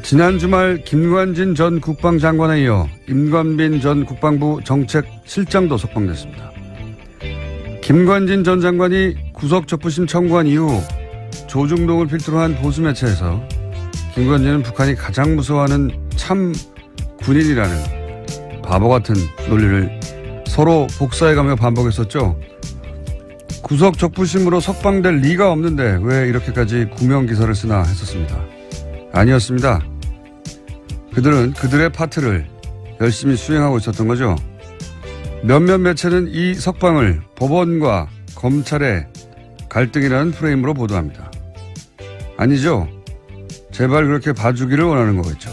지난 주말 김관진 전 국방장관에 이어 임관빈 전 국방부 정책실장도 석방됐습니다. 김관진 전 장관이 구속적부심 청구한 이후 조중동을 필두로 한 보수 매체에서 김관진은 북한이 가장 무서워하는 참 군인이라는 바보 같은 논리를 서로 복사해가며 반복했었죠. 구속적부심으로 석방될 리가 없는데 왜 이렇게까지 구명기사를 쓰나 했었습니다. 아니었습니다. 그들은 그들의 파트를 열심히 수행하고 있었던 거죠. 몇몇 매체는 이 석방을 법원과 검찰의 갈등이라는 프레임으로 보도합니다. 아니죠. 제발 그렇게 봐주기를 원하는 거겠죠.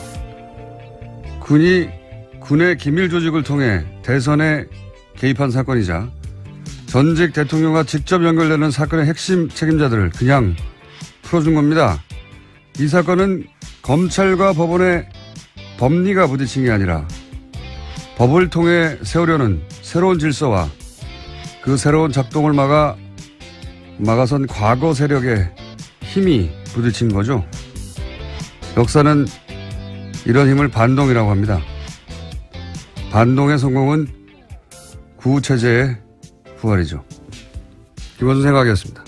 군이 군의 기밀 조직을 통해 대선에 개입한 사건이자 전직 대통령과 직접 연결되는 사건의 핵심 책임자들을 그냥 풀어준 겁니다. 이 사건은 검찰과 법원의 법리가 부딪힌 게 아니라 법을 통해 세우려는 새로운 질서와 그 새로운 작동을 막아선 과거 세력의 힘이 부딪힌 거죠. 역사는 이런 힘을 반동이라고 합니다. 반동의 성공은 구체제의 부활이죠. 김원준 생각이었습니다.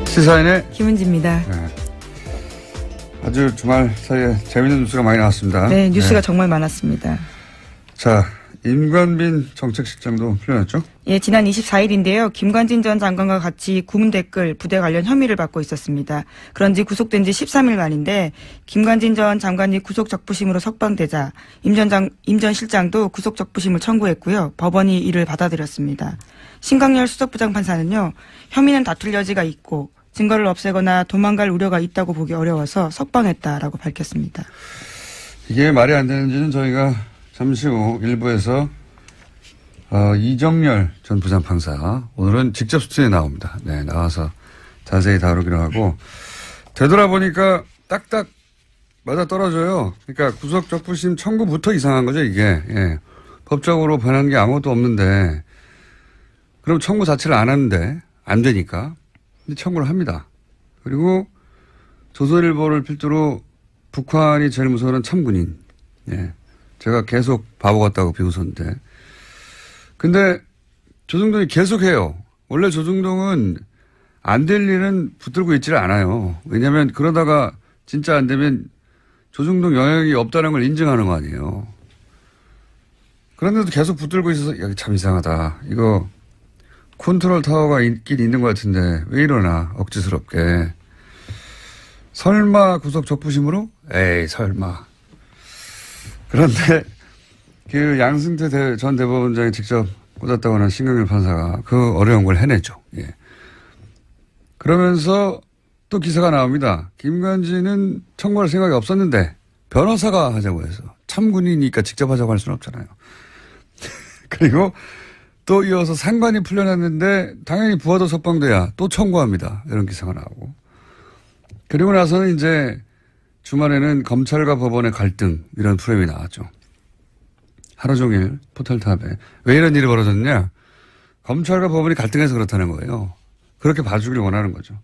시사인의 김은지입니다. 네. 아주 주말 사이에 재미있는 뉴스가 많이 나왔습니다. 네, 뉴스가 정말 많았습니다. 자, 임관빈 정책실장도 풀려났죠? 예, 지난 24일인데요. 김관진 전 장관과 같이 구문 댓글 부대 관련 혐의를 받고 있었습니다. 그런지 구속된 지 13일 만인데 김관진 전 장관이 구속적부심으로 석방되자 임 전 실장도 구속적부심을 청구했고요. 법원이 이를 받아들였습니다. 신광열 수석부장 판사는요. 혐의는 다툴 여지가 있고 증거를 없애거나 도망갈 우려가 있다고 보기 어려워서 석방했다라고 밝혔습니다. 이게 말이 안 되는지는 저희가 잠시 후 일부에서 이정열 전 부장판사 오늘은 직접 스튜디오에 나옵니다. 네, 나와서 자세히 다루기로 하고 되돌아보니까 딱딱 맞아 떨어져요. 그러니까 구속적부심 청구부터 이상한 거죠 이게. 예. 법적으로 변한 게 아무것도 없는데 그럼 청구 자체를 안 하는데 안 되니까 청구를 합니다. 그리고 조선일보를 필두로 북한이 제일 무서워하는 참군인. 예. 제가 계속 바보 같다고 비웃었는데. 근데 조중동이 계속해요. 원래 조중동은 안 될 일은 붙들고 있지를 않아요. 왜냐하면 그러다가 진짜 안 되면 조중동 영향이 없다는 걸 인정하는 거 아니에요. 그런데도 계속 붙들고 있어서 여기 참 이상하다. 이거 컨트롤 타워가 있긴 있는 것 같은데 왜 이러나 억지스럽게. 설마 구속 적부심으로? 에이 설마. 그런데 그 양승태 전 대법원장이 직접 꽂았다고 하는 신광열 판사가 그 어려운 걸 해냈죠. 예. 그러면서 또 기사가 나옵니다. 김관진은 청구할 생각이 없었는데 변호사가 하자고 해서 참군이니까 직접 하자고 할 수는 없잖아요. 그리고 또 이어서 상관이 풀려났는데 당연히 부하도 석방돼야 또 청구합니다. 이런 기사가 나오고. 그리고 나서는 이제 주말에는 검찰과 법원의 갈등 이런 프레임이 나왔죠. 하루 종일 포털탑에. 왜 이런 일이 벌어졌냐. 검찰과 법원이 갈등해서 그렇다는 거예요. 그렇게 봐주길 원하는 거죠.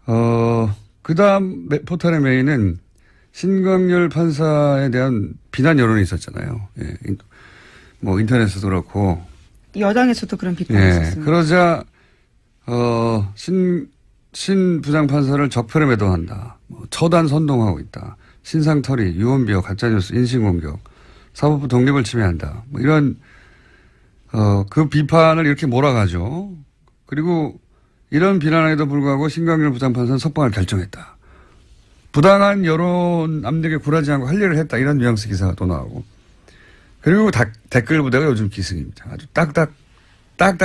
그 다음 포털의 메인은 신광열 판사에 대한 비난 여론이 있었잖아요. 예. 뭐 인터넷에도 그렇고. 여당에서도 그런 비판이 예. 있었습니다. 그러자 신 부장판사를 적폐로 매도한다. 뭐 처단 선동하고 있다. 신상털이, 유언비어, 가짜뉴스, 인신공격, 사법부 독립을 침해한다. 뭐 이런 그 비판을 이렇게 몰아가죠. 그리고 이런 비난에도 불구하고 신광열 부장판사는 석방을 결정했다. 부당한 여론 압력에 굴하지 않고 할 일을 했다. 이런 뉘앙스 기사가 또 나오고. 그리고 댓글 부대가 요즘 기승입니다. 아주 딱딱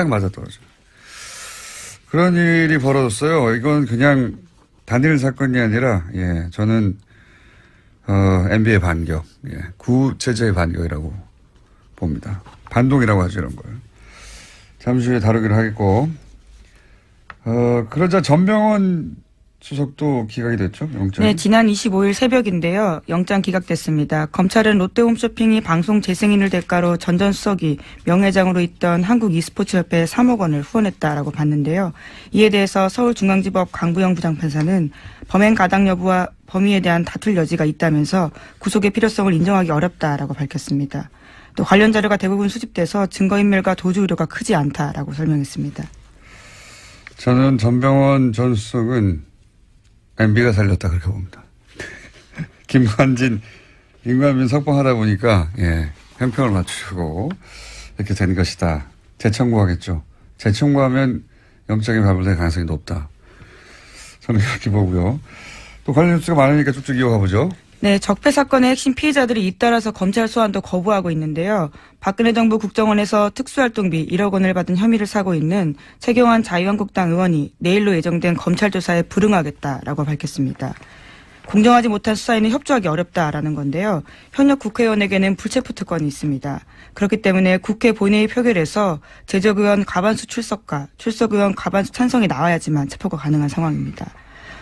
맞아떨어져요. 그런 일이 벌어졌어요. 이건 그냥 단일 사건이 아니라, 예, 저는, MB의 반격, 예, 구체제의 반격이라고 봅니다. 반동이라고 하죠, 이런 걸. 잠시 후에 다루기로 하겠고, 그러자 전병헌 수석도 기각이 됐죠? 영장이? 네, 지난 25일 새벽인데요. 영장 기각됐습니다. 검찰은 롯데홈쇼핑이 방송 재승인을 대가로 전 전 수석이 명예회장으로 있던 한국 e스포츠협회에 3억 원을 후원했다라고 봤는데요. 이에 대해서 서울중앙지법 강부영 부장판사는 범행 가당 여부와 범위에 대한 다툴 여지가 있다면서 구속의 필요성을 인정하기 어렵다라고 밝혔습니다. 또 관련 자료가 대부분 수집돼서 증거인멸과 도주 우려가 크지 않다라고 설명했습니다. 저는 전병헌 전 수석은 MB가 살렸다 그렇게 봅니다. 김관진, 임관빈 석방하다 보니까 형평을 맞추고 이렇게 된 것이다. 재청구하겠죠. 재청구하면 영장이 발부될 가능성이 높다. 저는 이렇게 보고요. 또 관련 뉴스가 많으니까 쭉쭉 이어가 보죠. 네, 적폐 사건의 핵심 피의자들이 잇따라서 검찰 소환도 거부하고 있는데요. 박근혜 정부 국정원에서 특수활동비 1억 원을 받은 혐의를 사고 있는 최경환 자유한국당 의원이 내일로 예정된 검찰 조사에 불응하겠다라고 밝혔습니다. 공정하지 못한 수사에는 협조하기 어렵다라는 건데요. 현역 국회의원에게는 불체포 특권이 있습니다. 그렇기 때문에 국회 본회의 표결에서 제적 의원 과반수 출석과 출석 의원 과반수 찬성이 나와야지만 체포가 가능한 상황입니다.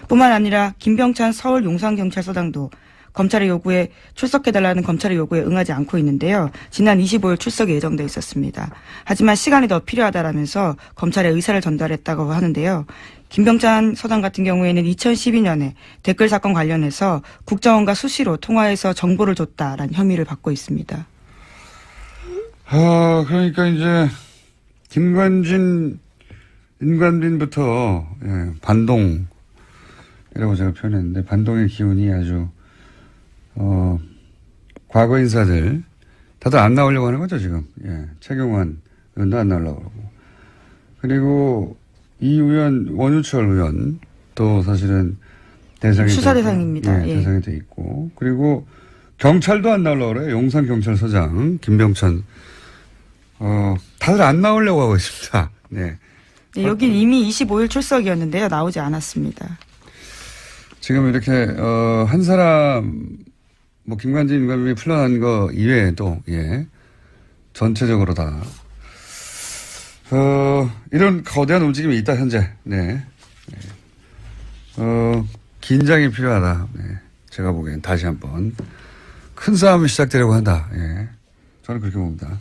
뿐만 아니라 김병찬 서울 용산경찰서장도 검찰의 요구에 출석해달라는 검찰의 요구에 응하지 않고 있는데요. 지난 25일 출석이 예정돼 있었습니다. 하지만 시간이 더 필요하다라면서 검찰의 의사를 전달했다고 하는데요. 김병찬 서장 같은 경우에는 2012년에 댓글 사건 관련해서 국정원과 수시로 통화해서 정보를 줬다라는 혐의를 받고 있습니다. 그러니까 이제 김관진, 임관빈부터 반동이라고 제가 표현했는데 반동의 기운이 아주 과거 인사들 다들 안 나오려고 하는 거죠 지금. 최경환 의원도 안 나오려고 그러고. 그리고 이 의원 원유철 의원 또 사실은 대상이 수사 대상입니다. 대상이 돼 있고 그리고 경찰도 안 나오려고 그래요. 용산 경찰서장 김병찬 다들 안 나오려고 하고 있습니다. 네. 네, 여긴 이미 25일 출석이었는데요. 나오지 않았습니다. 지금 이렇게 한 사람 뭐 김관진 임관빈이 풀려난 거 이외에도 전체적으로 다 이런 거대한 움직임이 있다 현재. 네. 긴장이 필요하다. 네. 제가 보기엔 다시 한번 큰 싸움이 시작되려고 한다. 저는 그렇게 봅니다.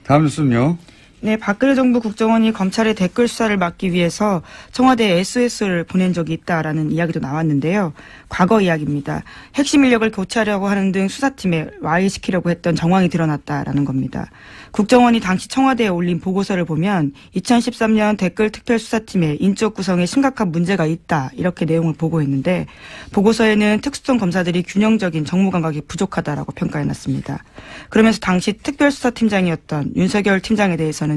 다음 뉴스는요. 네, 박근혜 정부 국정원이 검찰의 댓글 수사를 막기 위해서 청와대에 SOS를 보낸 적이 있다라는 이야기도 나왔는데요. 과거 이야기입니다. 핵심 인력을 교체하려고 하는 등 수사팀에 와해시키려고 했던 정황이 드러났다라는 겁니다. 국정원이 당시 청와대에 올린 보고서를 보면 2013년 댓글 특별수사팀의 인적 구성에 심각한 문제가 있다 이렇게 내용을 보고했는데 보고서에는 특수성 검사들이 균형적인 정무 감각이 부족하다라고 평가해놨습니다. 그러면서 당시 특별수사팀장이었던 윤석열 팀장에 대해서는요.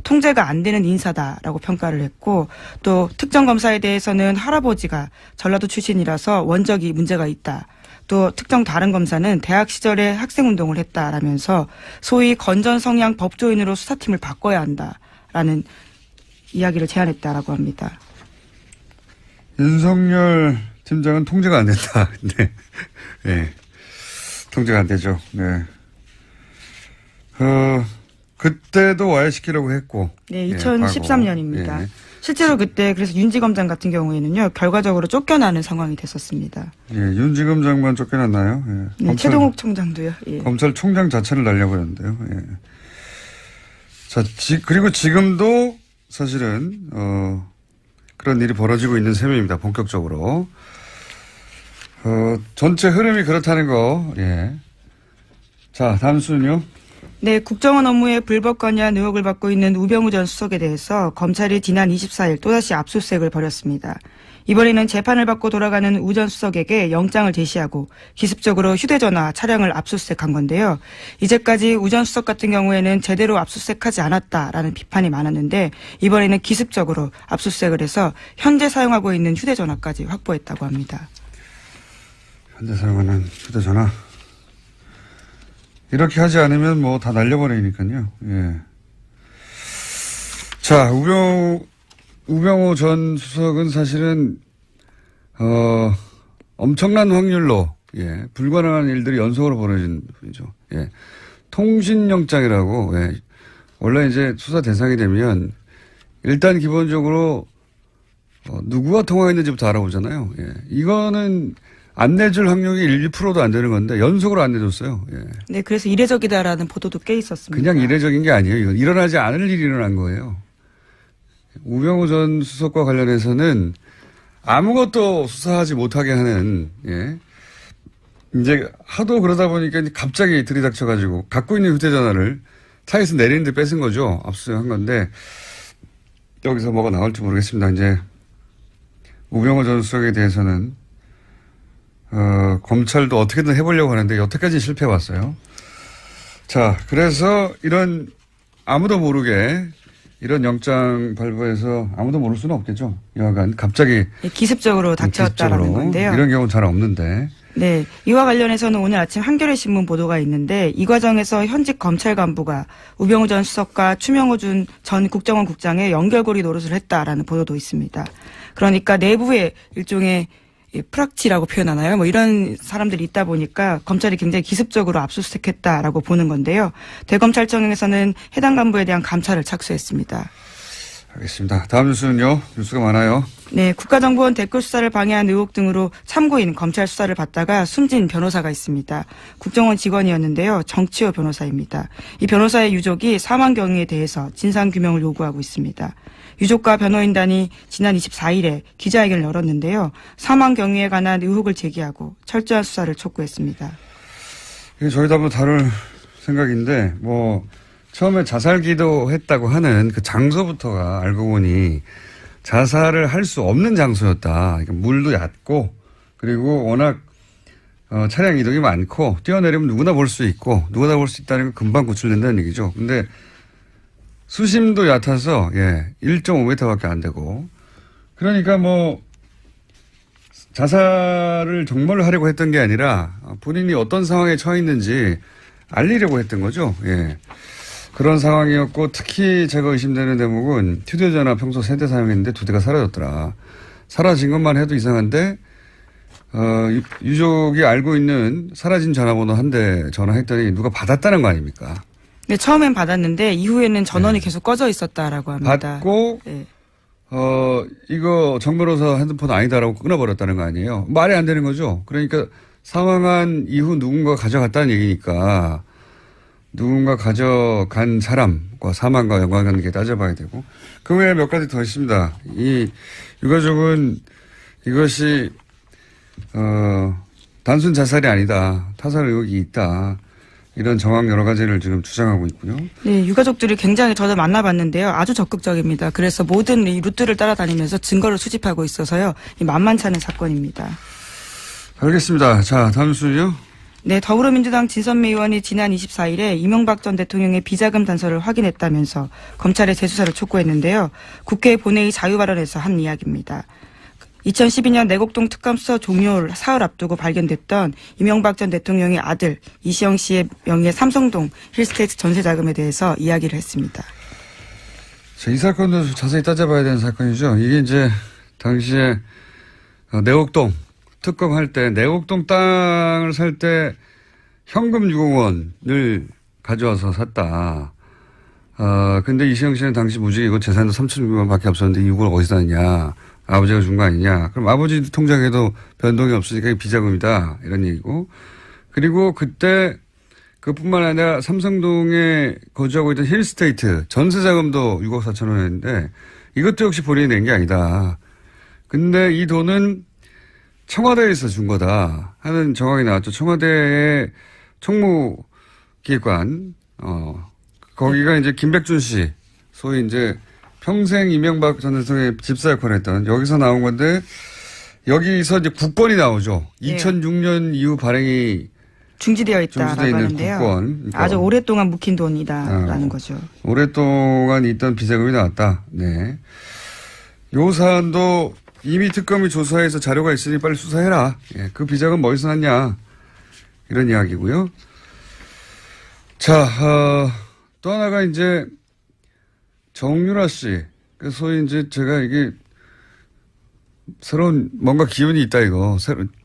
통제가 안 되는 인사다라고 평가를 했고 또 특정 검사에 대해서는 할아버지가 전라도 출신이라서 원적이 문제가 있다. 또 특정 다른 검사는 대학 시절에 학생운동을 했다라면서 소위 건전 성향 법조인으로 수사팀을 바꿔야 한다라는 이야기를 제안했다라고 합니다. 윤석열 팀장은 통제가 안 된다. 네. 통제가 안 되죠. 네. 그때도 와해시키려고 했고. 네, 2013년입니다. 실제로 그때 그래서 윤지검장 같은 경우에는요, 결과적으로 쫓겨나는 상황이 됐었습니다. 윤지검장만 쫓겨났나요? 네, 최동욱 청장도요. 검찰총장 자체를 날려버렸는데요. 자, 그리고 지금도 사실은, 그런 일이 벌어지고 있는 셈입니다. 본격적으로. 전체 흐름이 그렇다는 거, 자, 다음 수는요. 네, 국정원 업무에 불법 관여한 의혹을 받고 있는 우병우 전 수석에 대해서 검찰이 지난 24일 또다시 압수수색을 벌였습니다. 이번에는 재판을 받고 돌아가는 우 전 수석에게 영장을 제시하고 기습적으로 휴대전화 차량을 압수수색한 건데요. 이제까지 우 전 수석 같은 경우에는 제대로 압수수색하지 않았다라는 비판이 많았는데 이번에는 기습적으로 압수수색을 해서 현재 사용하고 있는 휴대전화까지 확보했다고 합니다. 현재 사용하는 휴대전화. 이렇게 하지 않으면 뭐 다 날려버리니까요. 자, 우병우 전 수석은 사실은, 엄청난 확률로, 불가능한 일들이 연속으로 벌어진 분이죠. 통신영장이라고, 원래 이제 수사 대상이 되면 일단 기본적으로, 누구와 통화했는지부터 알아보잖아요. 예. 이거는 안 내줄 확률이 1%도 안 되는 건데 연속으로 안 내줬어요. 예. 네, 그래서 이례적이다라는 보도도 꽤 있었습니다. 그냥 이례적인 게 아니에요. 이건 일어나지 않을 일이 일어난 거예요. 우병우 전 수석과 관련해서는 아무것도 수사하지 못하게 하는, 예. 이제 하도 그러다 보니까 이제 갑자기 들이닥쳐가지고 갖고 있는 휴대전화를 차에서 내리는데 뺏은 거죠. 압수수색한 건데 여기서 뭐가 나올지 모르겠습니다. 이제 우병우 전 수석에 대해서는 검찰도 어떻게든 해보려고 하는데 여태까지 실패해왔어요. 자, 그래서 이런 아무도 모르게 이런 영장 발부해서 아무도 모를 수는 없겠죠. 여하간 갑자기 네, 기습적으로 닥쳤다라는 건데요. 이런 경우는 잘 없는데. 네, 이와 관련해서는 오늘 아침 한겨레 신문 보도가 있는데 이 과정에서 현직 검찰 간부가 우병우 전 수석과 추명호 전 국정원 국장의 연결고리 노릇을 했다라는 보도도 있습니다. 그러니까 내부에 일종의 프락치라고 표현하나요? 뭐 이런 사람들이 있다 보니까 검찰이 굉장히 기습적으로 압수수색했다라고 보는 건데요. 대검찰청에서는 해당 간부에 대한 감찰을 착수했습니다. 알겠습니다. 다음 뉴스는요. 뉴스가 많아요. 네, 국가정보원 댓글 수사를 방해한 의혹 등으로 참고인 검찰 수사를 받다가 숨진 변호사가 있습니다. 국정원 직원이었는데요. 정치호 변호사입니다. 이 변호사의 유족이 사망 경위에 대해서 진상규명을 요구하고 있습니다. 유족과 변호인단이 지난 24일에 기자회견을 열었는데요. 사망 경위에 관한 의혹을 제기하고 철저한 수사를 촉구했습니다. 이게 저희도 한번 다룰 생각인데 처음에 자살 기도했다고 하는 그 장소부터가 알고 보니 자살을 할 수 없는 장소였다. 그러니까 물도 얕고 그리고 워낙 차량 이동이 많고 뛰어내리면 누구나 볼 수 있고 누구나 볼 수 있다는 건 금방 구출된다는 얘기죠. 근데 수심도 얕아서 1.5m밖에 안 되고 그러니까 자살을 정말로 하려고 했던 게 아니라 본인이 어떤 상황에 처해 있는지 알리려고 했던 거죠. 예. 그런 상황이었고 특히 제가 의심되는 대목은 휴대전화 평소 3대 사용했는데 2대가 사라졌더라. 사라진 것만 해도 이상한데 유족이 알고 있는 사라진 전화번호 1대 전화했더니 누가 받았다는 거 아닙니까? 네, 처음엔 받았는데 이후에는 전원이 계속 꺼져 있었다라고 합니다. 받고 네. 이거 정변호사 핸드폰 아니다라고 끊어버렸다는 거 아니에요. 말이 안 되는 거죠. 그러니까 사망한 이후 누군가 가져갔다는 얘기니까 누군가 가져간 사람과 사망과 연관관계 따져봐야 되고 그 외에 몇 가지 더 있습니다. 이 유가족은 이것이 단순 자살이 아니다. 타살 의혹이 있다. 이런 정황 여러 가지를 지금 주장하고 있고요. 네, 유가족들이 굉장히 저도 만나봤는데요. 아주 적극적입니다. 그래서 모든 이 루트를 따라다니면서 증거를 수집하고 있어서요. 만만치 않은 사건입니다. 알겠습니다. 자, 다음 뉴스는요. 네, 더불어민주당 진선미 의원이 지난 24일에 이명박 전 대통령의 비자금 단서를 확인했다면서 검찰의 재수사를 촉구했는데요. 국회 본회의 자유 발언에서 한 이야기입니다. 2012년 내곡동 특감 수사 종료 사흘 앞두고 발견됐던 이명박 전 대통령의 아들 이시영 씨의 명의의 삼성동 힐스테이트 전세 자금에 대해서 이야기를 했습니다. 자, 이 사건도 자세히 따져봐야 되는 사건이죠. 이게 이제 당시에 내곡동 특검할 때 내곡동 땅을 살 때 현금 6억 원을 가져와서 샀다. 근데 이시영 씨는 당시 무직이고 재산도 3,600만 밖에 없었는데 이 6억을 어디서 샀냐. 아버지가 준 거 아니냐. 그럼 아버지 통장에도 변동이 없으니까 이게 비자금이다. 이런 얘기고. 그리고 그때 그뿐만 아니라 삼성동에 거주하고 있던 힐스테이트 전세자금도 6억 4천 원이었는데 이것도 역시 본인이 낸 게 아니다. 근데 이 돈은 청와대에서 준 거다 하는 정황이 나왔죠. 청와대의 총무기획관, 거기가 이제 김백준 씨, 소위 이제 평생 이명박 전 대통령의 집사 역할을 했던 여기서 나온 건데 여기서 이제 국권이 나오죠. 네. 2006년 이후 발행이 중지되어 있다라고 하는데요. 국권. 그러니까 아주 오랫동안 묵힌 돈이다라는 거죠. 오랫동안 있던 비자금이 나왔다. 네. 요 사안도 이미 특검이 조사해서 자료가 있으니 빨리 수사해라. 예, 그 비자금 어디서 났냐. 이런 이야기고요. 자, 또 하나가 이제 정유라 씨. 그 소위 이제 제가 이게 새로운 뭔가 기운이 있다 이거.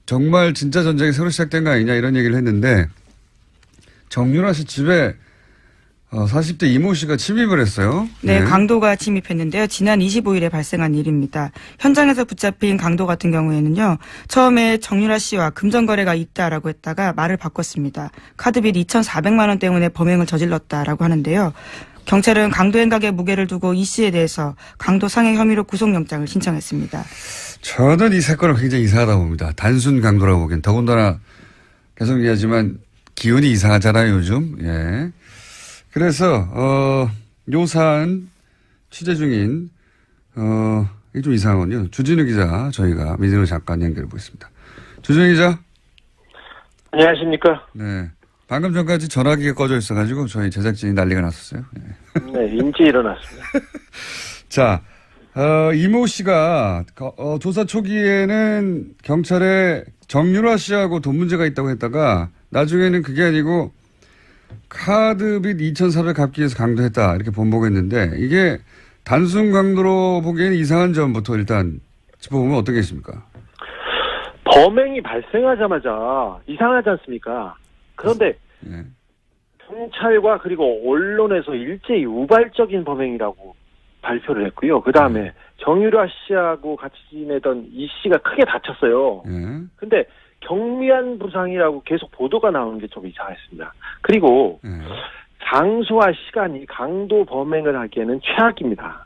정말 진짜 전쟁이 새로 시작된 거 아니냐 이런 얘기를 했는데 정유라 씨 집에 40대 이모 씨가 침입을 했어요. 네, 강도가 침입했는데요. 지난 25일에 발생한 일입니다. 현장에서 붙잡힌 강도 같은 경우에는요. 처음에 정유라 씨와 금전거래가 있다라고 했다가 말을 바꿨습니다. 카드빚 2,400만 원 때문에 범행을 저질렀다라고 하는데요. 경찰은 강도 행각의 무게를 두고 이 씨에 대해서 강도 상해 혐의로 구속영장을 신청했습니다. 저는 이 사건을 굉장히 이상하다고 봅니다. 단순 강도라고 보기엔. 더군다나 계속 얘기하지만 기운이 이상하잖아요, 요즘. 예. 그래서 요 사안 취재 중인 이게 좀 이상하군요. 주진우 기자 저희가 민진우 잠깐 연결해 보겠습니다. 주진우 기자. 안녕하십니까. 네. 방금 전까지 전화기가 꺼져 있어가지고 저희 제작진이 난리가 났었어요. 네. 네, 인지 일어났습니다. 자, 이모 씨가 조사 초기에는 경찰에 정유라 씨하고 돈 문제가 있다고 했다가 나중에는 그게 아니고 카드빚 2,400 갚기 위해서 강도했다 이렇게 번복했는데 이게 단순 강도로 보기에는 이상한 점부터 일단 짚어보면 어떻겠습니까? 범행이 발생하자마자 이상하지 않습니까? 그런데 네. 경찰과 그리고 언론에서 일제히 우발적인 범행이라고 발표를 했고요. 그 다음에 정유라 씨하고 같이 지내던 이 씨가 크게 다쳤어요. 네. 근데 경미한 부상이라고 계속 보도가 나오는 게 좀 이상했습니다. 그리고 네. 장소와 시간이 강도 범행을 하기에는 최악입니다.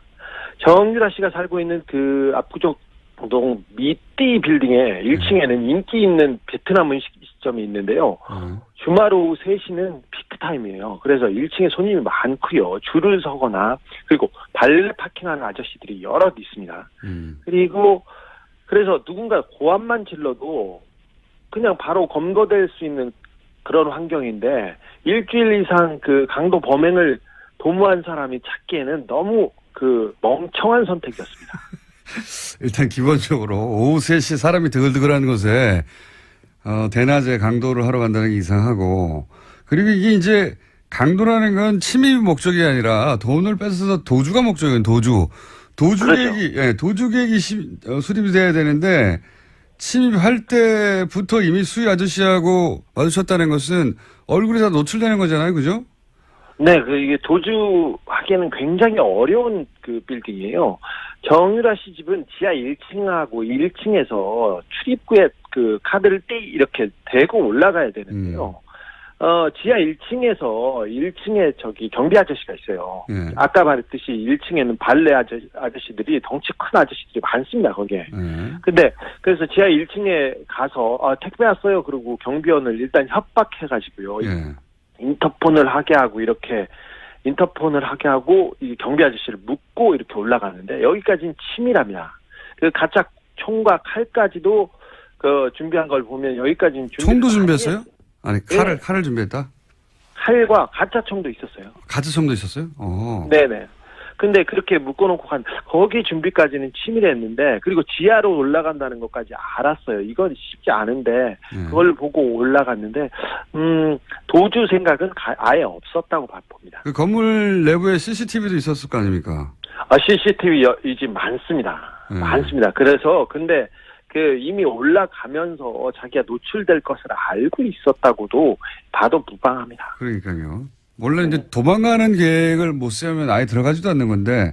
정유라 씨가 살고 있는 그 압구정동 미띠 빌딩의 1층에는 인기 있는 베트남 음식점이 있는데요. 주말 오후 3시는 피크타임이에요. 그래서 1층에 손님이 많고요. 줄을 서거나 그리고 발레 파킹하는 아저씨들이 여럿 있습니다. 그리고 그래서 누군가 고함만 질러도 그냥 바로 검거될 수 있는 그런 환경인데 일주일 이상 그 강도 범행을 도모한 사람이 찾기에는 너무 그 멍청한 선택이었습니다. 일단 기본적으로 오후 3시 사람이 드글드글하는 곳에 대낮에 강도를 하러 간다는 게 이상하고 그리고 이게 이제 강도라는 건 침입이 목적이 아니라 돈을 뺏어서 도주가 목적이에요. 도주객이 그렇죠. 도주객이 수립이 돼야 되는데 침입할 때부터 이미 수위 아저씨하고 마주쳤다는 것은 얼굴이 다 노출되는 거잖아요. 그죠? 네, 이게 도주하기에는 굉장히 어려운 그 빌딩이에요. 정유라 씨 집은 지하 1층하고 1층에서 출입구에 그 카드를 이렇게 대고 올라가야 되는데요. 지하 1층에서 1층에 저기 경비 아저씨가 있어요. 아까 말했듯이 1층에는 발레 아저씨들이 덩치 큰 아저씨들이 많습니다, 거기에. 근데 그래서 지하 1층에 가서 택배 왔어요. 그리고 경비원을 일단 협박해가지고요. 인터폰을 하게 하고 이 경비 아저씨를 묶고 이렇게 올라가는데 여기까지는 치밀합니다. 그 가짜 총과 칼까지도 그 준비한 걸 보면 여기까지는 총도 준비했어요? 아니 칼을 준비했다? 칼과 가짜 총도 있었어요. 가짜 총도 있었어요? 네네. 근데 그렇게 묶어놓고 거기 준비까지는 치밀했는데 그리고 지하로 올라간다는 것까지 알았어요. 이건 쉽지 않은데 그걸 보고 올라갔는데 도주 생각은 아예 없었다고 봅니다. 그 건물 내부에 CCTV도 있었을 거 아닙니까? CCTV 이 집 많습니다. 많습니다. 그래서 근데 그 이미 올라가면서 자기가 노출될 것을 알고 있었다고도 봐도 무방합니다. 그러니까요. 원래 이제 도망가는 계획을 못 세우면 아예 들어가지도 않는 건데,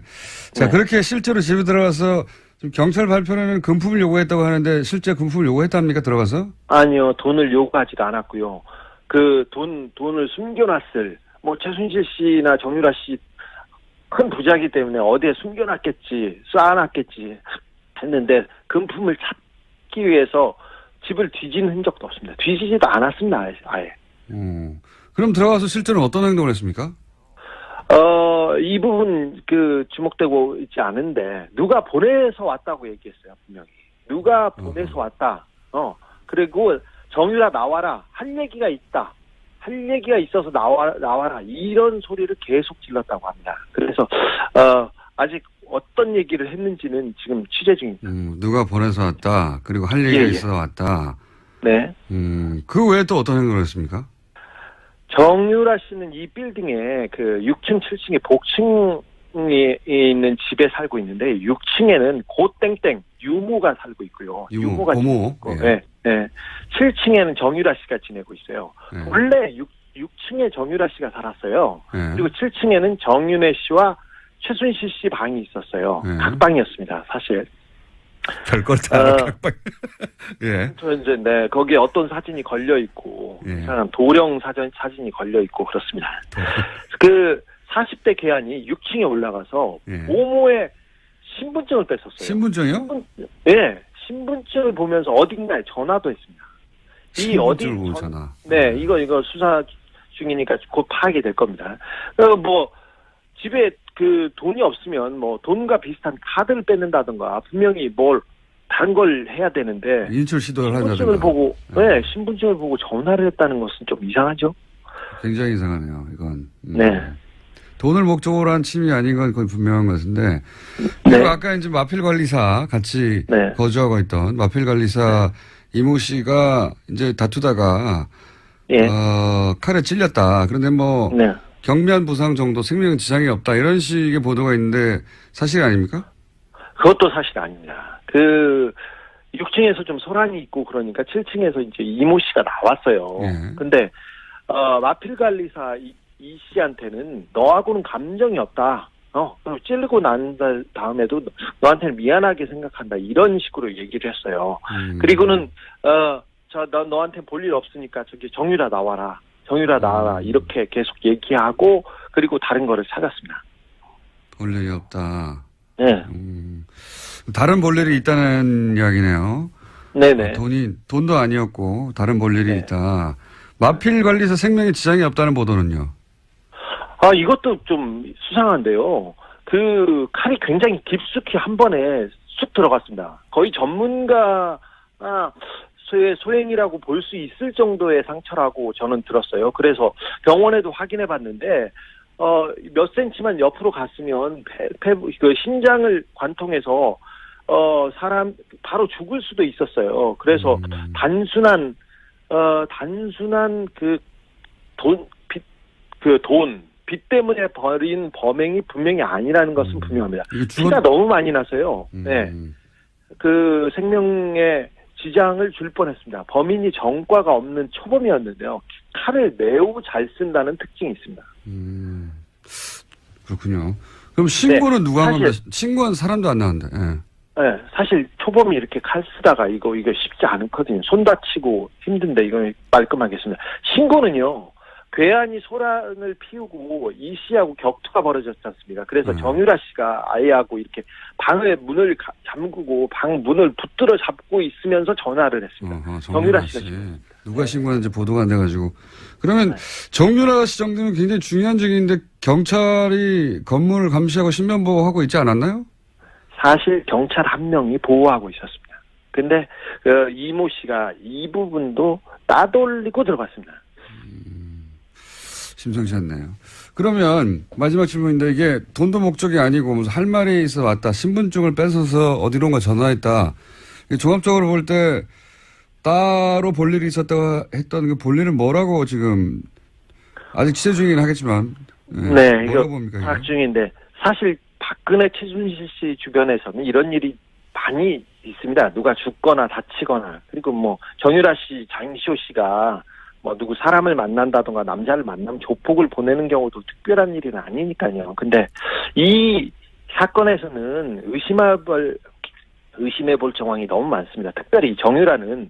자, 그렇게 실제로 집에 들어가서 지금 경찰 발표는 금품을 요구했다고 하는데 실제 금품을 요구했답니까? 들어가서? 아니요, 돈을 요구하지도 않았고요. 그 돈을 숨겨놨을, 최순실 씨나 정유라 씨 큰 부자이기 때문에 어디에 숨겨놨겠지, 쌓아놨겠지 했는데 금품을 찾기 위해서 집을 뒤진 흔적도 없습니다. 뒤지지도 않았습니다, 아예. 그럼 들어가서 실제로 어떤 행동을 했습니까? 이 부분 주목되고 있지 않은데 누가 보내서 왔다고 얘기했어요, 분명히. 누가 보내서 왔다. 그리고 정유라 나와라. 할 얘기가 있다. 할 얘기가 있어서 나와라. 이런 소리를 계속 질렀다고 합니다. 그래서 아직 어떤 얘기를 했는지는 지금 취재 중입니다. 누가 보내서 왔다. 그리고 할 얘기가 있어서 왔다. 네. 그 외에 또 어떤 행동을 했습니까? 정유라 씨는 이 빌딩에 그 6층, 7층에 복층에 있는 집에 살고 있는데 6층에는 고땡땡 유모가 살고 있고요. 유모가 고모. 있고, 네. 7층에는 정유라 씨가 지내고 있어요. 원래 6층에 정유라 씨가 살았어요. 예. 그리고 7층에는 정윤회 씨와 최순실 씨 방이 있었어요. 예. 각방이었습니다, 사실. 별걸 다 알아, 각방. 예. 저 이제 네 거기에 어떤 사진이 걸려 있고 예. 이상한 도령 사진이 걸려 있고 그렇습니다. 그 40대 계안이 6층에 올라가서 예. 모모의 신분증을 뺐었어요. 신분증이요? 네, 신분증을 보면서 어딘가에 전화도 했습니다. 이 어디 신분증을 보고 전화. 네, 이거 수사 중이니까 곧 파악이 될 겁니다. 뭐 집에 그 돈이 없으면 뭐 돈과 비슷한 카드를 뺏는다든가 분명히 뭘 다른 걸 해야 되는데 인출 시도를 신분증을 한다든가. 보고 네, 신분증을 보고 전화를 했다는 것은 좀 이상하죠. 굉장히 이상하네요, 이건. 네. 돈을 목적으로 한 침이 아닌 건 거의 분명한 것 같은데. 그리고 네. 아까 이제 마필 관리사 같이 네. 거주하고 있던 마필 관리사 이모 씨가 이제 다투다가 예. 칼에 찔렸다. 그런데 뭐 네. 경미한 부상 정도 생명 지장이 없다. 이런 식의 보도가 있는데 사실 아닙니까? 그것도 사실 아닙니다. 그 6층에서 좀 소란이 있고 그러니까 7층에서 이제 이모 씨가 나왔어요. 예. 근데 마필 관리사 이 씨한테는 너하고는 감정이 없다. 찌르고 난 다음에도 너한테는 미안하게 생각한다. 이런 식으로 얘기를 했어요. 그리고는 너한테 볼 일 없으니까 저기 정유라 나와라. 정유라 나와라. 이렇게 계속 얘기하고 그리고 다른 거를 찾았습니다. 볼 일이 없다. 네. 다른 볼 일이 있다는 이야기네요. 네네. 돈도 아니었고 다른 볼 일이 네. 있다. 마필 관리사 생명에 지장이 없다는 보도는요. 이것도 좀 수상한데요. 그 칼이 굉장히 깊숙이 한 번에 쑥 들어갔습니다. 거의 전문가 소행이라고 볼 수 있을 정도의 상처라고 저는 들었어요. 그래서 병원에도 확인해 봤는데 몇 센치만 옆으로 갔으면 그 신장을 관통해서 사람 바로 죽을 수도 있었어요. 그래서 단순한 빚 때문에 벌인 범행이 분명히 아니라는 것은 분명합니다. 피가 너무 많이 나서요. 네. 그 생명에 지장을 줄 뻔했습니다. 범인이 전과가 없는 초범이었는데요. 칼을 매우 잘 쓴다는 특징이 있습니다. 그렇군요. 그럼 신고는 네, 누가 한 겁니까? 신고한 사람도 안 나왔는데. 예. 네, 사실 초범이 이렇게 칼 쓰다가 이거 쉽지 않거든요. 손 다치고 힘든데 이거 말끔하겠습니다. 신고는요. 괴한이 소란을 피우고 이 씨하고 격투가 벌어졌지 않습니까? 그래서 정유라 씨가 아이하고 이렇게 방의 문을 잠그고 방 문을 붙들어 잡고 있으면서 전화를 했습니다. 정유라 씨가 누가 신고하는지 보도가 안 돼가지고. 그러면 정유라 씨 정도면 굉장히 중요한 적인데 경찰이 건물을 감시하고 신변보호하고 있지 않았나요? 사실 경찰 한 명이 보호하고 있었습니다. 근데 이모 씨가 이 부분도 따돌리고 들어갔습니다. 심상치 않네요. 그러면 마지막 질문인데 이게 돈도 목적이 아니고 무슨 할 말이 있어 왔다. 신분증을 뺏어서 어디론가 전화했다. 종합적으로 볼 때 따로 볼 일이 있었다고 했던 그 볼 일은 뭐라고 지금 아직 취재 중이긴 하겠지만. 네, 이거 봅니까, 파악 중인데 사실 박근혜 최순실 씨 주변에서는 이런 일이 많이 있습니다. 누가 죽거나 다치거나 그리고 뭐 정유라 씨, 장시호 씨가 뭐 누구 사람을 만난다던가 남자를 만나면 조폭을 보내는 경우도 특별한 일은 아니니까요. 근데 이 사건에서는 의심해볼 정황이 너무 많습니다. 특별히 정유라는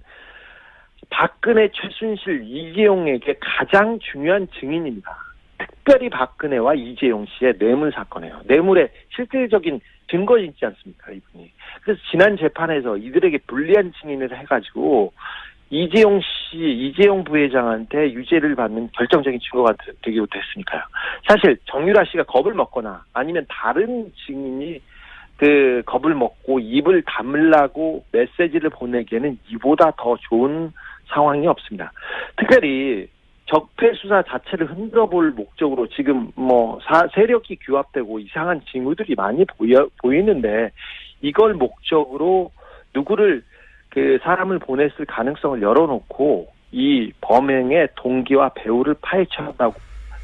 박근혜, 최순실, 이재용에게 가장 중요한 증인입니다. 특별히 박근혜와 이재용 씨의 뇌물 사건이에요. 뇌물의 실질적인 증거 있지 않습니까, 이분이. 그래서 지난 재판에서 이들에게 불리한 증인을 해가지고 이재용 부회장한테 유죄를 받는 결정적인 증거가 되기도 했으니까요. 사실 정유라 씨가 겁을 먹거나 아니면 다른 증인이 그 겁을 먹고 입을 다물라고 메시지를 보내기에는 이보다 더 좋은 상황이 없습니다. 특별히 적폐 수사 자체를 흔들어볼 목적으로 지금 뭐 세력이 규합되고 이상한 징후들이 많이 보이는데 이걸 목적으로 누구를 그 사람을 보냈을 가능성을 열어놓고 이 범행의 동기와 배후를 파헤쳐야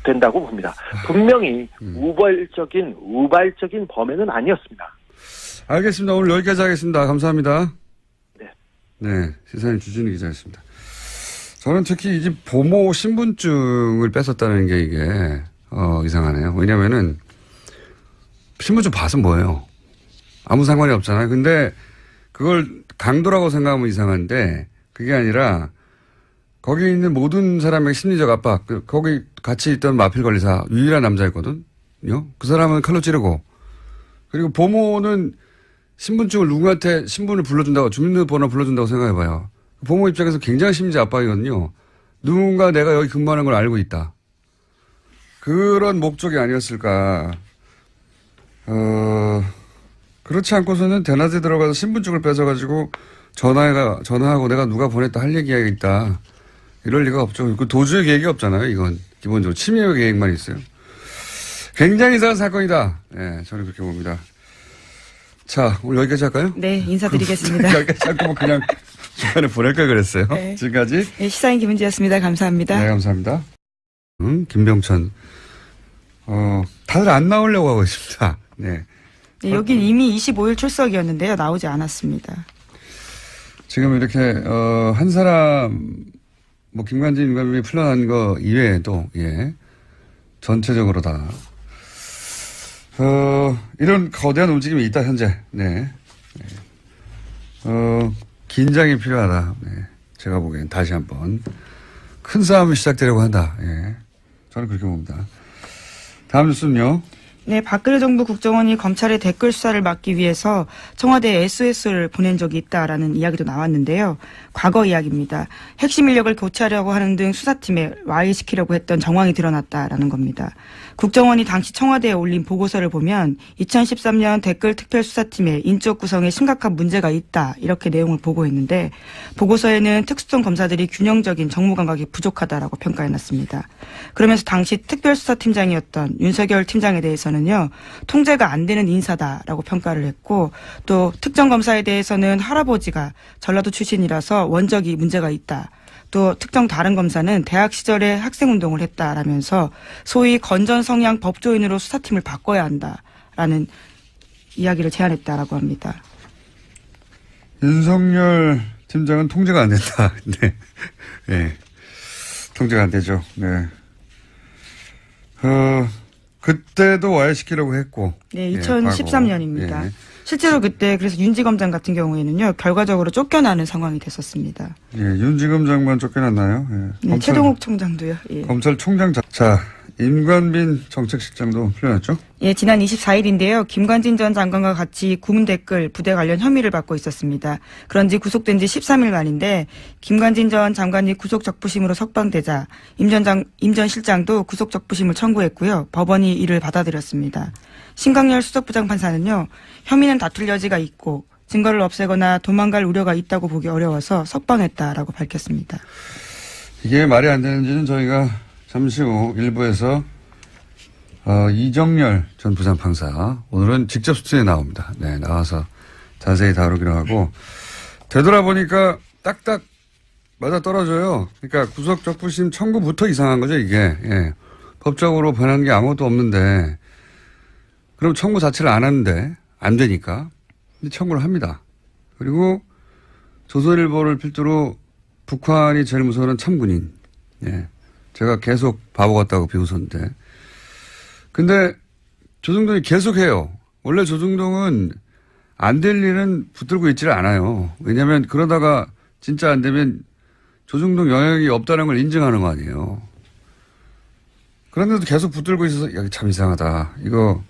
된다고 봅니다. 분명히 우발적인 범행은 아니었습니다. 알겠습니다. 오늘 여기까지 하겠습니다. 감사합니다. 네. 네, 시사인 주진우 기자였습니다. 저는 특히 이 집 보모 신분증을 뺏었다는 게 이게, 이상하네요. 왜냐면은, 신분증 봐서 뭐예요? 아무 상관이 없잖아요. 근데 그걸 강도라고 생각하면 이상한데, 그게 아니라, 거기 있는 모든 사람의 심리적 압박, 거기 같이 있던 마필 관리사, 유일한 남자였거든요. 그 사람은 칼로 찌르고, 그리고 보모는 신분증을 누구한테 신분을 불러준다고, 주민등록번호 불러준다고 생각해봐요. 보모 입장에서 굉장히 심리적 압박이거든요. 누군가 내가 여기 근무하는 걸 알고 있다. 그런 목적이 아니었을까. 그렇지 않고서는 대낮에 들어가서 신분증을 뺏어가지고 전화하고 내가 누가 보냈다 할 얘기가 있다. 이럴 리가 없죠. 그 도주의 계획이 없잖아요. 이건 기본적으로 침해 계획만 있어요. 굉장히 이상한 사건이다. 네, 저는 그렇게 봅니다. 자, 오늘 여기까지 할까요? 네, 인사드리겠습니다. 여기까지 하고 그냥 중간에 보낼까 그랬어요. 네. 지금까지. 네, 시사인 김은지였습니다. 감사합니다. 네, 감사합니다. 김병천. 다들 안 나오려고 하고 있습니다. 네. 네, 여긴 이미 25일 출석이었는데요. 나오지 않았습니다. 지금 이렇게, 한 사람, 김관진 임관빈이 풀려난 거 이외에도, 예. 전체적으로 다. 이런 거대한 움직임이 있다, 현재. 네. 긴장이 필요하다. 네. 제가 보기엔 다시 한번. 큰 싸움이 시작되려고 한다. 예. 저는 그렇게 봅니다. 다음 뉴스는요. 네, 박근혜 정부 국정원이 검찰의 댓글 수사를 막기 위해서 청와대에 SOS를 보낸 적이 있다라는 이야기도 나왔는데요. 과거 이야기입니다. 핵심 인력을 교체하려고 하는 등 수사팀에 와해시키려고 했던 정황이 드러났다라는 겁니다. 국정원이 당시 청와대에 올린 보고서를 보면 2013년 댓글 특별수사팀의 인적 구성에 심각한 문제가 있다 이렇게 내용을 보고했는데 보고서에는 특수성 검사들이 균형적인 정무 감각이 부족하다라고 평가해놨습니다. 그러면서 당시 특별수사팀장이었던 윤석열 팀장에 대해서는요. 통제가 안 되는 인사다라고 평가를 했고 또 특정 검사에 대해서는 할아버지가 전라도 출신이라서 원적이 문제가 있다. 또 특정 다른 검사는 대학 시절에 학생운동을 했다라면서 소위 건전 성향 법조인으로 수사팀을 바꿔야 한다라는 이야기를 제안했다라고 합니다. 윤석열 팀장은 통제가 안 된다. 네. 네. 통제가 안 되죠. 네. 그때도 와해시키려고 했고. 네, 2013년입니다. 예. 실제로 그때 그래서 윤지검장 같은 경우에는요, 결과적으로 쫓겨나는 상황이 됐었습니다. 예, 윤지검장만 쫓겨났나요? 예. 네, 최동욱 총장도요. 예. 검찰총장 자, 임관빈 정책실장도 풀려났죠? 예, 지난 24일인데요. 김관진 전 장관과 같이 구문 댓글 부대 관련 혐의를 받고 있었습니다. 그런지 구속된 지 13일 만인데 김관진 전 장관이 구속 적부심으로 석방되자 임 전 실장도 구속 적부심을 청구했고요. 법원이 이를 받아들였습니다. 신광열 수석부장 판사는요. 혐의는 다툴 여지가 있고 증거를 없애거나 도망갈 우려가 있다고 보기 어려워서 석방했다라고 밝혔습니다. 이게 말이 안 되는지는 저희가 잠시 후 일부에서 이정열 전 부장판사 오늘은 직접 스튜디오에 나옵니다. 네, 나와서 자세히 다루기로 하고 되돌아보니까 딱딱 맞아 떨어져요. 그러니까 구속 적부심 청구부터 이상한 거죠, 이게. 예. 법적으로 변한 게 아무것도 없는데 그럼 청구 자체를 안 하는데 안 되니까 근데 청구를 합니다. 그리고 조선일보를 필두로 북한이 제일 무서워하는 참군인. 예. 제가 계속 바보 같다고 비웃었는데. 근데 조중동이 계속 해요. 원래 조중동은 안 될 일은 붙들고 있지를 않아요. 왜냐하면 그러다가 진짜 안 되면 조중동 영향이 없다는 걸 인정하는 거 아니에요. 그런데도 계속 붙들고 있어서 여기 참 이상하다. 이거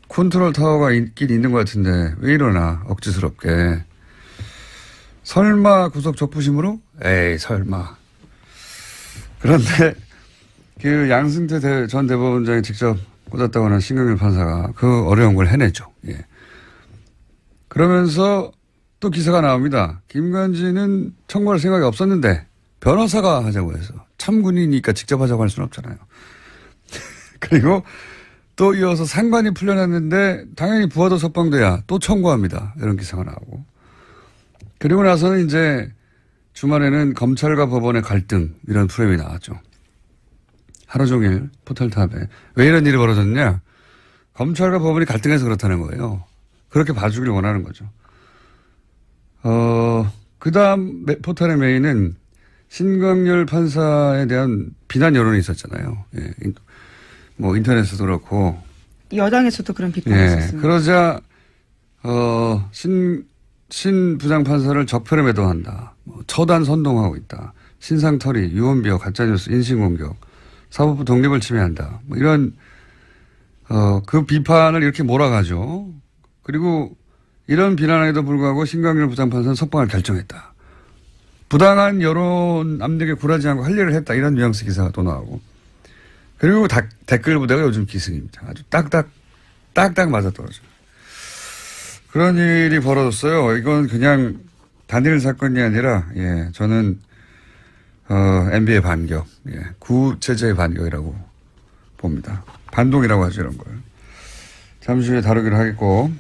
컨트롤 타워가 있긴 있는 것 같은데 왜 이러나 억지스럽게. 설마 구속 적부심으로? 에이 설마. 그런데 그 양승태 전 대법원장이 직접 꽂았다고 하는 신경일 판사가 그 어려운 걸 해내죠. 예. 그러면서 또 기사가 나옵니다. 김관진은 청구할 생각이 없었는데 변호사가 하자고 해서 참군이니까 직접 하자고 할 수는 없잖아요. 그리고 또 이어서 상관이 풀려났는데 당연히 부하도 석방돼야 또 청구합니다. 이런 기사가 나오고. 그리고 나서는 이제 주말에는 검찰과 법원의 갈등 이런 프레임이 나왔죠. 하루 종일 포털탑에. 왜 이런 일이 벌어졌냐. 검찰과 법원이 갈등해서 그렇다는 거예요. 그렇게 봐주길 원하는 거죠. 그 다음 포털의 메인은 신광열 판사에 대한 비난 여론이 있었잖아요. 예. 뭐 인터넷에도 그렇고. 여당에서도 그런 비판이 예. 있었습니다. 그러자 신 부장판사를 적폐로 매도한다. 뭐 처단 선동하고 있다. 신상털이, 유언비어, 가짜뉴스, 인신공격, 사법부 독립을 침해한다. 뭐 이런 그 비판을 이렇게 몰아가죠. 그리고 이런 비난에도 불구하고 신광열 부장판사는 석방을 결정했다. 부당한 여론 압력에 굴하지 않고 할 일을 했다. 이런 뉘앙스 기사가 또 나오고. 그리고 댓글 부대가 요즘 기승입니다. 아주 딱딱 맞아떨어져요. 그런 일이 벌어졌어요. 이건 그냥 단일 사건이 아니라, 예, 저는, MB의 반격, 예, 구체제의 반격이라고 봅니다. 반동이라고 하죠, 이런 걸. 잠시 후에 다루기로 하겠고,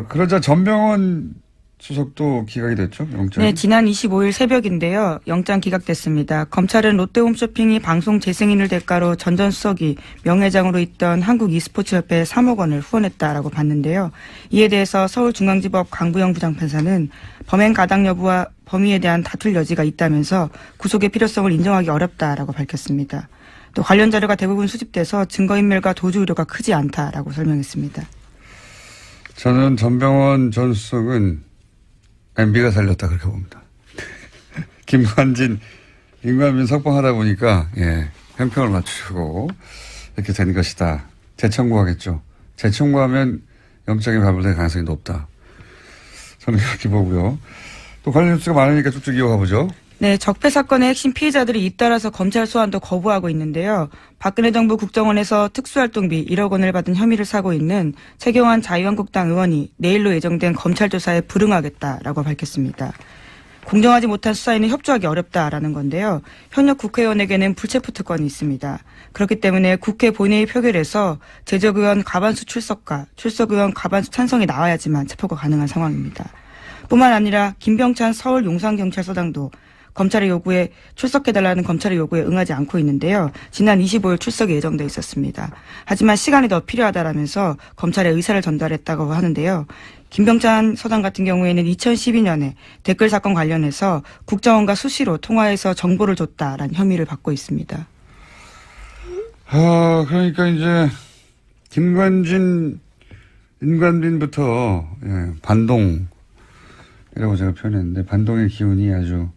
그러자 전병헌 수석도 기각이 됐죠, 영장이? 네, 지난 25일 새벽인데요. 영장 기각됐습니다. 검찰은 롯데홈쇼핑이 방송 재승인을 대가로 전 전 수석이 명예회장으로 있던 한국 e스포츠협회에 3억 원을 후원했다라고 봤는데요. 이에 대해서 서울중앙지법 강부영 부장판사는 범행 가당 여부와 범위에 대한 다툴 여지가 있다면서 구속의 필요성을 인정하기 어렵다라고 밝혔습니다. 또 관련 자료가 대부분 수집돼서 증거인멸과 도주 우려가 크지 않다라고 설명했습니다. 저는 전병헌 전 수석은 MB가 살렸다 그렇게 봅니다. 김관진, 임관빈 석방하다 보니까 예, 형평을 맞추고 이렇게 된 것이다. 재청구하겠죠. 재청구하면 영장이 발부될 가능성이 높다. 저는 그렇게 보고요. 또 관련 뉴스가 많으니까 쭉쭉 이어가 보죠. 네, 적폐 사건의 핵심 피해자들이 잇따라서 검찰 소환도 거부하고 있는데요. 박근혜 정부 국정원에서 특수활동비 1억 원을 받은 혐의를 사고 있는 최경환 자유한국당 의원이 내일로 예정된 검찰 조사에 불응하겠다라고 밝혔습니다. 공정하지 못한 수사에는 협조하기 어렵다라는 건데요. 현역 국회의원에게는 불체포 특권이 있습니다. 그렇기 때문에 국회 본회의 표결에서 재적 의원 과반수 출석과 출석 의원 과반수 찬성이 나와야지만 체포가 가능한 상황입니다. 뿐만 아니라 김병찬 서울 용산경찰서장도 검찰의 요구에 출석해달라는 검찰의 요구에 응하지 않고 있는데요. 지난 25일 출석이 예정돼 있었습니다. 하지만 시간이 더 필요하다라면서 검찰에 의사를 전달했다고 하는데요. 김병찬 서장 같은 경우에는 2012년에 댓글 사건 관련해서 국정원과 수시로 통화해서 정보를 줬다라는 혐의를 받고 있습니다. 그러니까 이제 김관진, 임관빈부터 예, 반동이라고 제가 표현했는데 반동의 기운이 아주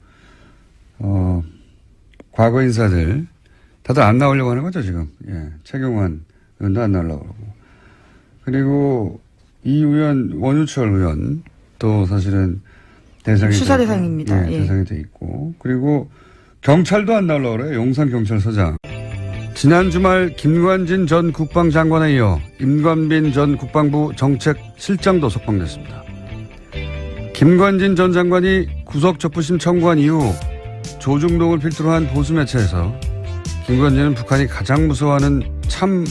과거 인사들 다들 안 나오려고 하는 거죠 지금. 예, 최경환 의원도 안 나오려고 그러고. 그리고 이 의원 원유철 의원 또 사실은 대상이 수사 대상입니다. 예, 대상이 돼 있고 그리고 경찰도 안 나오려고 그래요. 용산경찰서장. 지난 주말 김관진 전 국방장관에 이어 임관빈 전 국방부 정책실장도 석방됐습니다. 김관진 전 장관이 구속적부심 청구한 이후 조중동을 필두로 한 보수 매체에서 김관진은 북한이 가장 무서워하는 참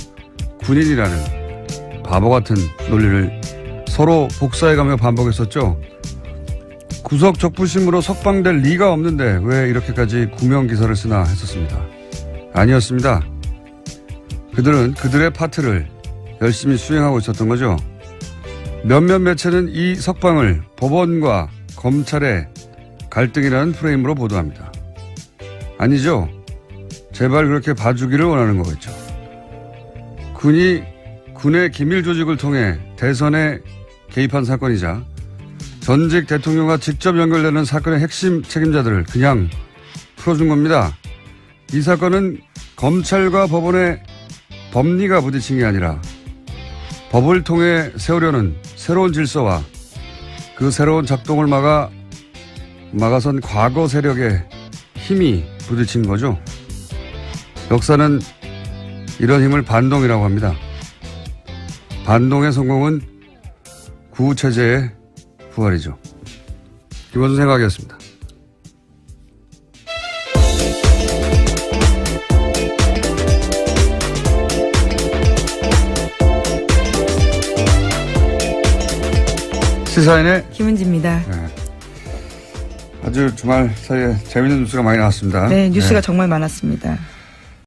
군인이라는 바보 같은 논리를 서로 복사해가며 반복했었죠. 구속적부심으로 석방될 리가 없는데 왜 이렇게까지 구명기사를 쓰나 했었습니다. 아니었습니다. 그들은 그들의 파트를 열심히 수행하고 있었던 거죠. 몇몇 매체는 이 석방을 법원과 검찰의 갈등이라는 프레임으로 보도합니다. 아니죠. 제발 그렇게 봐주기를 원하는 거겠죠. 군이 군의 기밀 조직을 통해 대선에 개입한 사건이자 전직 대통령과 직접 연결되는 사건의 핵심 책임자들을 그냥 풀어준 겁니다. 이 사건은 검찰과 법원의 법리가 부딪힌 게 아니라 법을 통해 세우려는 새로운 질서와 그 새로운 작동을 막아선 과거 세력의 힘이 부딪힌 거죠. 역사는 이런 힘을 반동이라고 합니다. 반동의 성공은 구체제의 부활이죠. 김원준 생각이었습니다. 시사인의 김은지입니다. 네. 아주 주말 사이에 재밌는 뉴스가 많이 나왔습니다. 네, 뉴스가 정말 많았습니다.